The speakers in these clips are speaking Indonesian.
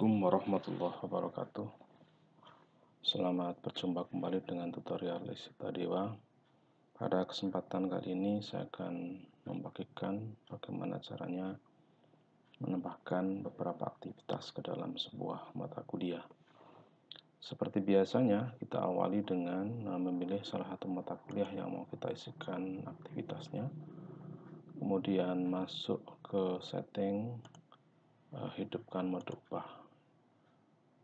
Assalamualaikum warahmatullahi wabarakatuh. Selamat berjumpa kembali dengan tutorial Lisita Dewa. Pada kesempatan kali ini saya akan membagikan bagaimana caranya menambahkan beberapa aktivitas ke dalam sebuah mata kuliah. Seperti biasanya, kita awali dengan memilih salah satu mata kuliah yang mau kita isikan aktivitasnya. Kemudian masuk ke setting, hidupkan mode upah,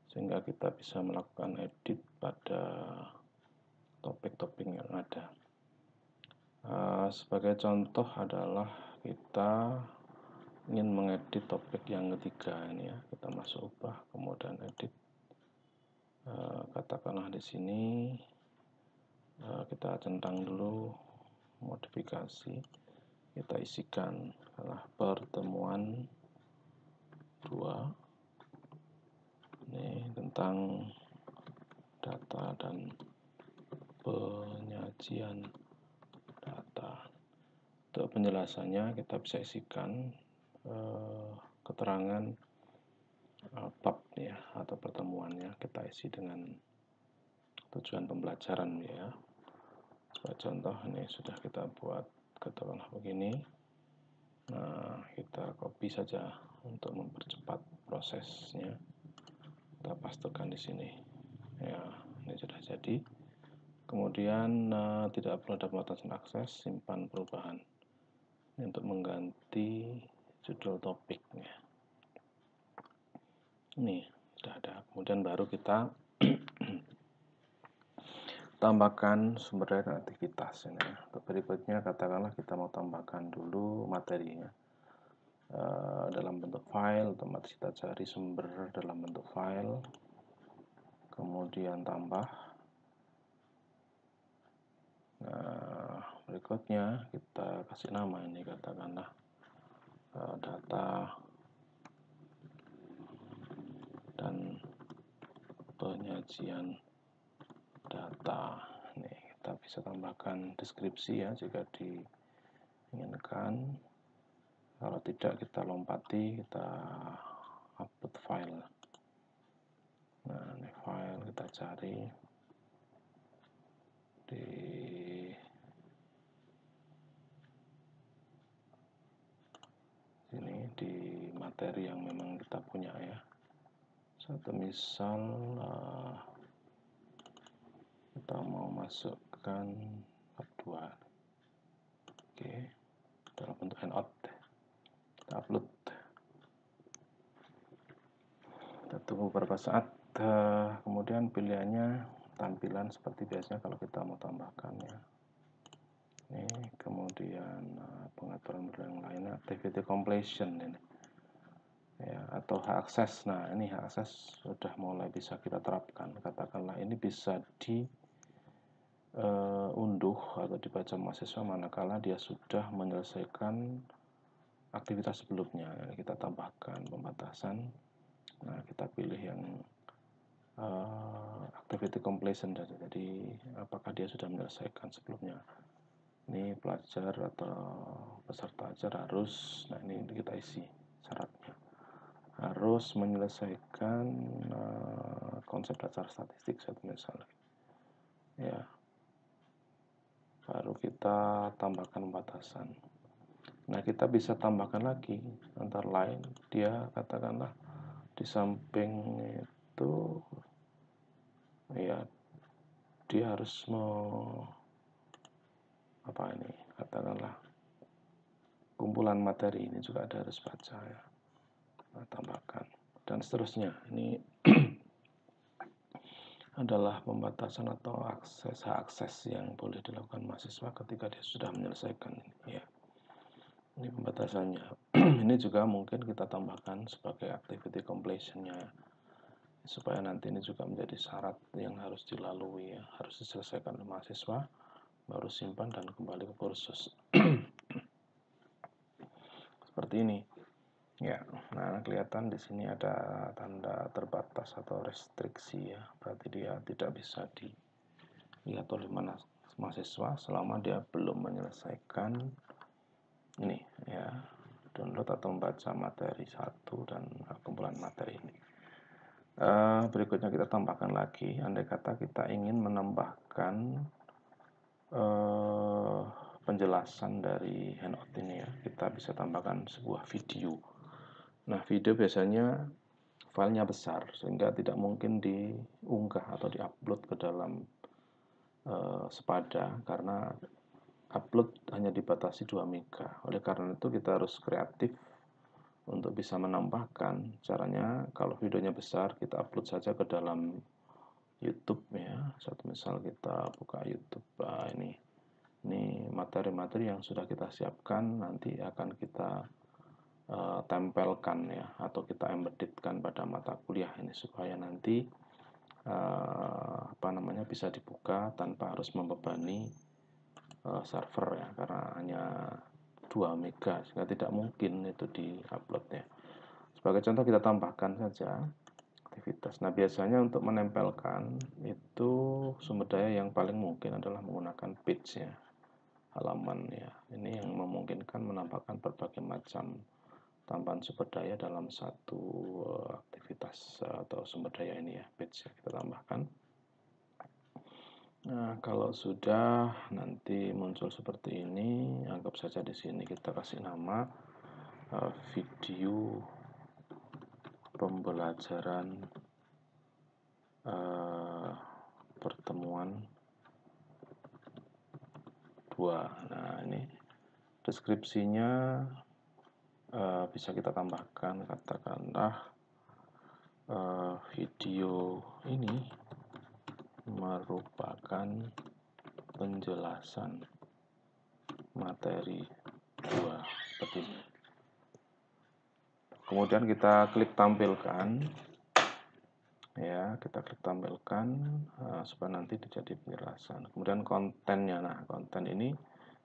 sehingga kita bisa melakukan edit pada topik-topik yang ada. Sebagai contoh adalah kita ingin mengedit topik yang ketiga ini ya. Kita masuk upah, kemudian edit. Katakanlah di sini kita centang dulu modifikasi. Kita isikan adalah pertemuan 2. Ini tentang data dan penyajian data. Untuk penjelasannya kita bisa isikan keterangan bab ya atau pertemuannya, kita isi dengan tujuan pembelajaran ya. Sebagai contoh ini sudah kita buat katakanlah begini. Nah, kita copy saja untuk mempercepat prosesnya. Kita pastekan di sini. Ya, ini sudah jadi. Kemudian tidak perlu ada pembatasan akses, simpan perubahan. Ini untuk mengganti judul topiknya. Ini sudah ada. Kemudian baru kita tambahkan sumber daya dan aktivitas ini. Berikutnya katakanlah kita mau tambahkan dulu materinya dalam bentuk file. Otomatis kita cari sumber dalam bentuk file, kemudian tambah. Nah, berikutnya kita kasih nama ini, katakanlah data dan penyajian data. Nih, kita bisa tambahkan deskripsi ya jika diinginkan. Kalau tidak, kita lompati, kita upload file. Nah, ini file kita cari di sini di materi yang memang kita punya ya. Satu misal kita mau masukkan bab 2. Oke, dalam bentuk handout. Kita upload. Kita tunggu beberapa saat. Kemudian pilihannya tampilan seperti biasanya kalau kita mau tambahkannya. Ini kemudian pengaturan yang lainnya, activity completion ini ya, atau hak akses. Nah, ini hak akses sudah mulai bisa kita terapkan. Katakanlah ini bisa diunduh atau dibaca mahasiswa manakala dia sudah menyelesaikan aktivitas sebelumnya. Kita tambahkan pembatasan. Nah, kita pilih yang activity completion saja. Jadi apakah dia sudah menyelesaikan sebelumnya. Ini pelajar atau peserta ajar harus, nah ini kita isi syaratnya, harus menyelesaikan konsep dasar statistik satu misalnya ya. Baru kita tambahkan batasan. Nah, kita bisa tambahkan lagi antara lain dia katakanlah di samping itu ya dia harus katakanlah kumpulan materi ini juga ada harus baca ya. Nah, tambahkan dan seterusnya. Ini adalah pembatasan atau akses yang boleh dilakukan mahasiswa ketika dia sudah menyelesaikan ini ya. Ini pembatasannya. Ini juga mungkin kita tambahkan sebagai activity completion-nya supaya nanti ini juga menjadi syarat yang harus dilalui ya, harus diselesaikan oleh mahasiswa, baru simpan dan kembali ke kursus. Seperti ini. Ya, nah kelihatan di sini ada tanda terbatas atau restriksi ya. Berarti dia tidak bisa dilihat oleh mahasiswa selama dia belum menyelesaikan ini ya, download atau membaca materi 1 dan kumpulan materi ini. Berikutnya kita tambahkan lagi, andai kata kita ingin menambahkan penjelasan dari Handout ini ya, kita bisa tambahkan sebuah video. Nah, video biasanya filenya besar sehingga tidak mungkin diunggah atau diupload ke dalam sepada, karena upload hanya dibatasi 2 MB. Oleh karena itu kita harus kreatif untuk bisa menambahkan. Caranya, kalau videonya besar, kita upload saja ke dalam YouTube ya. Satu misal kita buka YouTube, ini materi-materi yang sudah kita siapkan, nanti akan kita tempelkan ya, atau kita embeditkan pada mata kuliah ini supaya nanti bisa dibuka tanpa harus membebani server ya, karena hanya 2 mega sehingga tidak mungkin itu diupload ya. Sebagai contoh kita tambahkan saja aktivitas. Nah, biasanya untuk menempelkan itu sumber daya yang paling mungkin adalah menggunakan page ya, halaman ya. Ini yang memungkinkan menambahkan berbagai macam tambahan sumber daya dalam satu aktivitas atau sumber daya ini ya, page ya, kita tambahkan. Nah, kalau sudah nanti muncul seperti ini, anggap saja di sini kita kasih nama video pembelajaran pertemuan 2. Nah, ini deskripsinya bisa kita tambahkan, katakanlah video ini merupakan penjelasan materi 2 seperti ini. Kemudian kita klik tampilkan ya, kita klik tampilkan supaya nanti jadi penjelasan. Kemudian kontennya, nah konten ini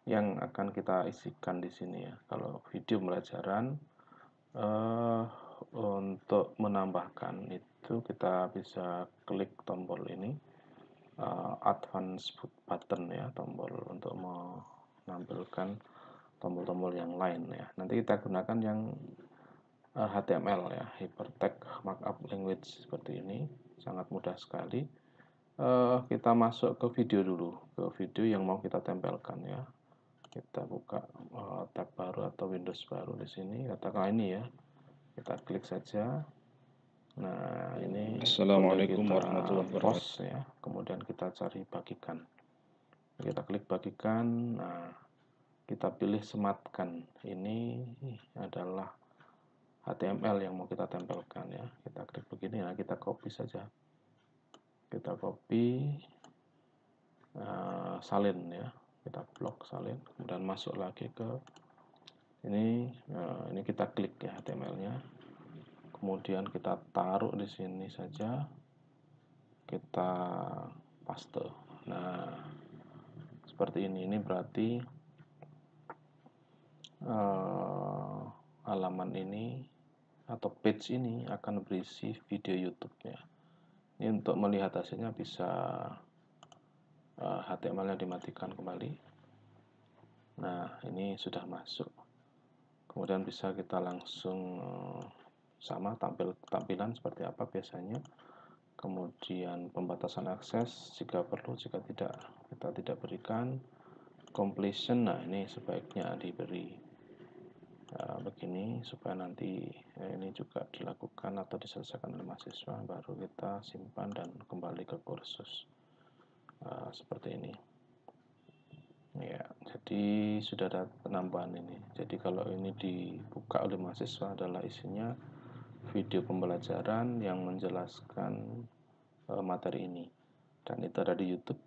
yang akan kita isikan di sini ya. Kalau video pembelajaran untuk menambahkan itu kita bisa klik tombol ini, advance button ya, tombol untuk menampilkan tombol-tombol yang lain ya. Nanti kita gunakan yang HTML ya, Hypertext Markup Language seperti ini, sangat mudah sekali. Kita masuk ke video dulu, ke video yang mau kita tempelkan ya. Kita buka tab baru atau Windows baru di sini, katakanlah ini ya. Kita klik saja. Nah, ini Assalamualaikum warahmatullahi wabarakatuh. post ya. Kemudian kita cari bagikan. Kita klik bagikan. Nah, kita pilih sematkan. Ini adalah HTML yang mau kita tempelkan ya. Kita klik begini, nah kita copy saja. Kita copy, salin ya. Kita blok salin, kemudian masuk lagi ke ini. Ini kita klik ya HTML-nya. Kemudian kita taruh di sini saja. Kita paste. Nah, seperti ini. Ini berarti halaman ini atau page ini akan berisi video YouTube-nya. Ini untuk melihat hasilnya bisa HTML-nya dimatikan kembali. Nah, ini sudah masuk. Kemudian bisa kita langsung sama tampilan seperti apa biasanya. Kemudian pembatasan akses jika perlu, jika tidak kita tidak berikan. Completion, nah ini sebaiknya diberi begini supaya nanti ini juga dilakukan atau diselesaikan oleh mahasiswa, baru kita simpan dan kembali ke kursus seperti ini ya. Jadi sudah ada penambahan ini. Jadi kalau ini dibuka oleh mahasiswa adalah isinya video pembelajaran yang menjelaskan materi ini, dan itu ada di YouTube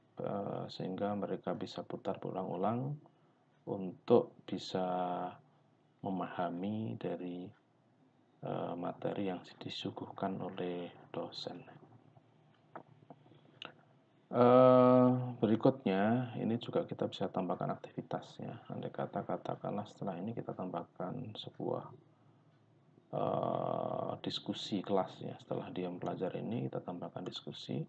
sehingga mereka bisa putar berulang-ulang untuk bisa memahami dari materi yang disuguhkan oleh dosen. Berikutnya ini juga kita bisa tambahkan aktivitasnya. Andai katakanlah setelah ini kita tambahkan sebuah diskusi kelas ya. Setelah dia mempelajari ini kita tambahkan diskusi.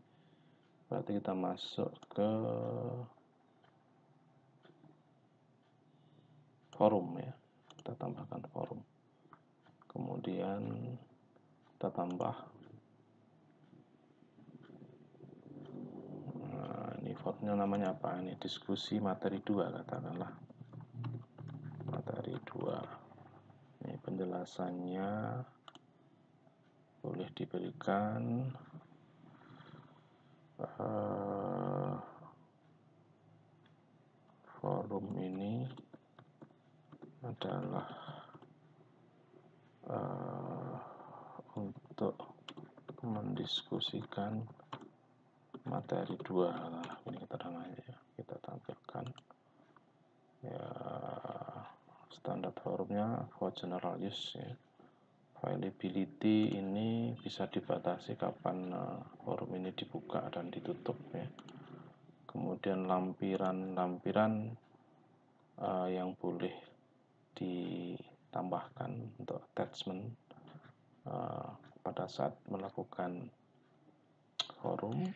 Berarti kita masuk ke forum ya. Kita tambahkan forum. Kemudian kita tambah subnya namanya apa ini, diskusi materi 2 katakanlah, materi 2. Ini penjelasannya boleh diberikan forum ini adalah untuk mendiskusikan materi 2. Nah, ini kita namanya kita tampilkan ya, standar forumnya for general use ya. Availability ini bisa dibatasi kapan forum ini dibuka dan ditutup ya. Kemudian lampiran yang boleh ditambahkan untuk attachment pada saat melakukan forum,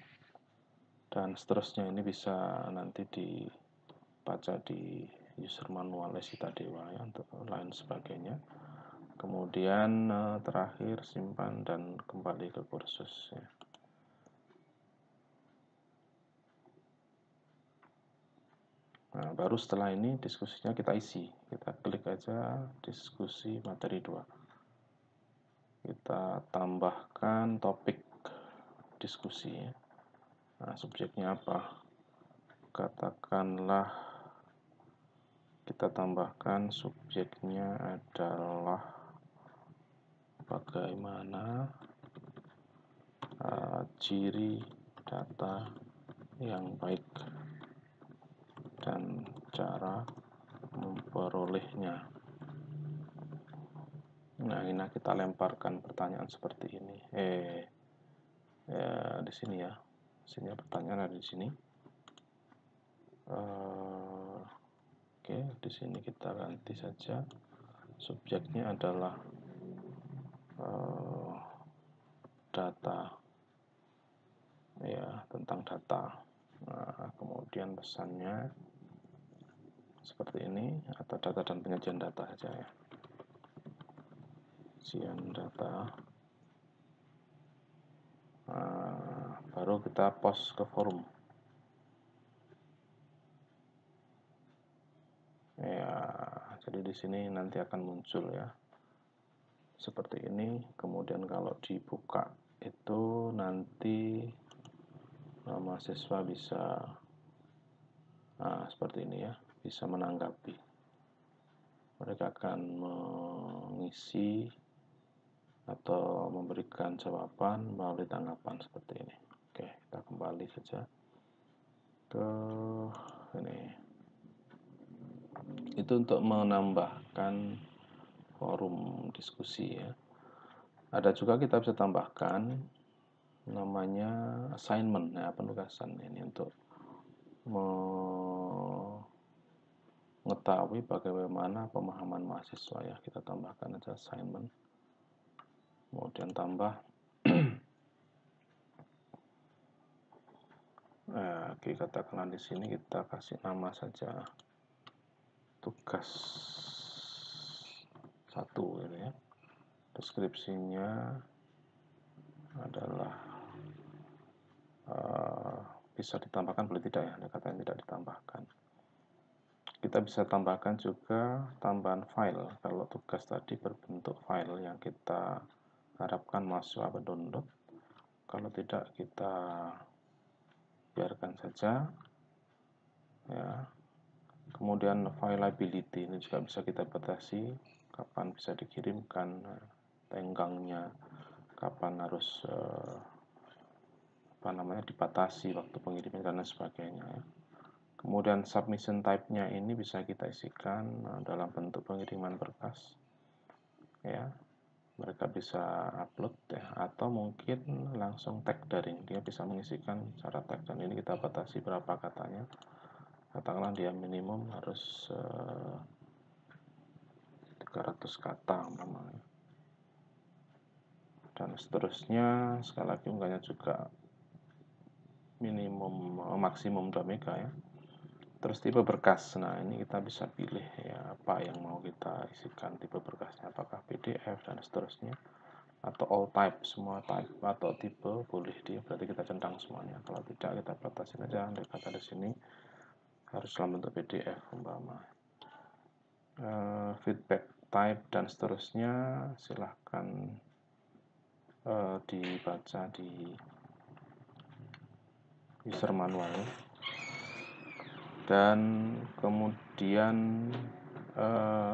dan seterusnya. Ini bisa nanti dibaca di user manual Lesita Dewa ya, untuk lain sebagainya. Kemudian terakhir simpan dan kembali ke kursus ya. Nah, baru setelah ini diskusinya kita isi. Kita klik aja diskusi materi 2. Kita tambahkan topik diskusi ya. Nah, subjeknya apa? Katakanlah kita tambahkan subjeknya adalah bagaimana ciri data yang baik dan cara memperolehnya. Nah, ini kita lemparkan pertanyaan seperti ini. Di sini ya. Sini pertanyaan ada di sini. Oke, di sini kita ganti saja. Subjeknya adalah data ya, tentang data. Nah, kemudian pesannya seperti ini, atau data dan penyajian data saja ya. Penyajian data. Nah, baru kita post ke forum. Ya, jadi di sini nanti akan muncul ya. Seperti ini. Kemudian kalau dibuka itu nanti mahasiswa bisa seperti ini ya, bisa menanggapi. Mereka akan mengisi atau memberikan jawaban melalui tanggapan seperti ini. Oke, kita kembali saja ke ini. Itu untuk menambahkan forum diskusi ya. Ada juga kita bisa tambahkan namanya assignment ya, penugasan ini untuk mengetahui bagaimana pemahaman mahasiswa ya. Kita tambahkan aja assignment. Kemudian tambah oke, katakanlah di sini kita kasih nama saja tugas 1 gitu ya. Deskripsinya adalah bisa ditambahkan, boleh tidak ya, ada kata yang tidak ditambahkan. Kita bisa tambahkan juga tambahan file kalau tugas tadi berbentuk file yang kita harapkan mahasiswa mendownload. Kalau tidak, kita biarkan saja ya. Kemudian availability ini juga bisa kita batasi, kapan bisa dikirimkan, tenggangnya, kapan harus dibatasi waktu pengiriman dan lain sebagainya ya. Kemudian submission type-nya ini bisa kita isikan dalam bentuk pengiriman berkas ya. Mereka bisa upload ya, atau mungkin langsung tag daring. Dia bisa mengisikan secara tag, dan ini kita batasi berapa katanya. Katakanlah dia minimum harus 300 kata namanya. Dan seterusnya, sekali lagi unggahnya juga maksimum 2 MB ya. Terus tipe berkas. Nah, ini kita bisa pilih ya, apa yang mau kita isikan tipe berkasnya, apakah PDF dan seterusnya. atau all type, semua type atau tipe boleh berarti kita centang semuanya. Kalau tidak, kita batasi aja. Andai kata di sini harus dalam bentuk PDF umpama. Feedback type dan seterusnya silahkan dibaca di user manual. Dan kemudian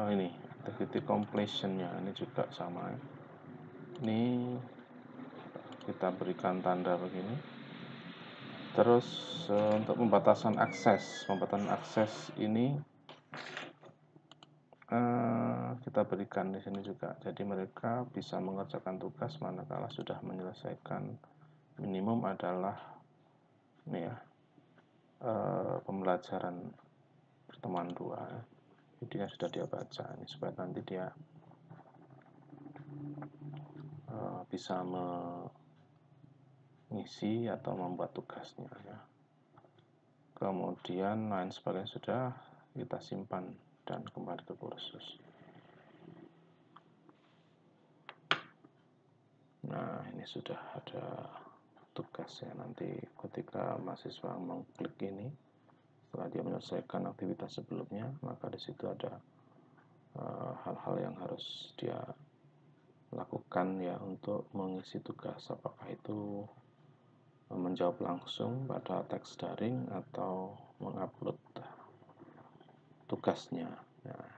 ini activity completion-nya ini juga sama. Ini kita berikan tanda begini. Terus untuk pembatasan akses ini kita berikan di sini juga. Jadi mereka bisa mengerjakan tugas manakala sudah menyelesaikan minimum adalah ini ya, pembelajaran pertemuan 2. Videonya sudah dia baca ini supaya nanti dia bisa mengisi atau membuat tugasnya ya. Kemudian lain sebagainya sudah kita simpan dan kembali ke kursus. Nah, ini sudah ada tugasnya. Nanti ketika mahasiswa mengklik ini, setelah dia menyelesaikan aktivitas sebelumnya, maka di situ ada hal-hal yang harus dia lakukan ya untuk mengisi tugas, apakah itu menjawab langsung pada teks daring atau mengupload tugasnya. Nah,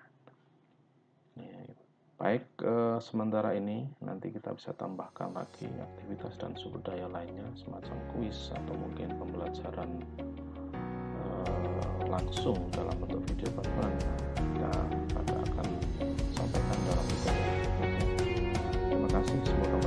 baik, sementara ini nanti kita bisa tambahkan lagi aktivitas dan sumber daya lainnya semacam kuis atau mungkin pembelajaran langsung dalam bentuk video conference. Kita akan sampaikan dalam video berikutnya. Terima kasih, semoga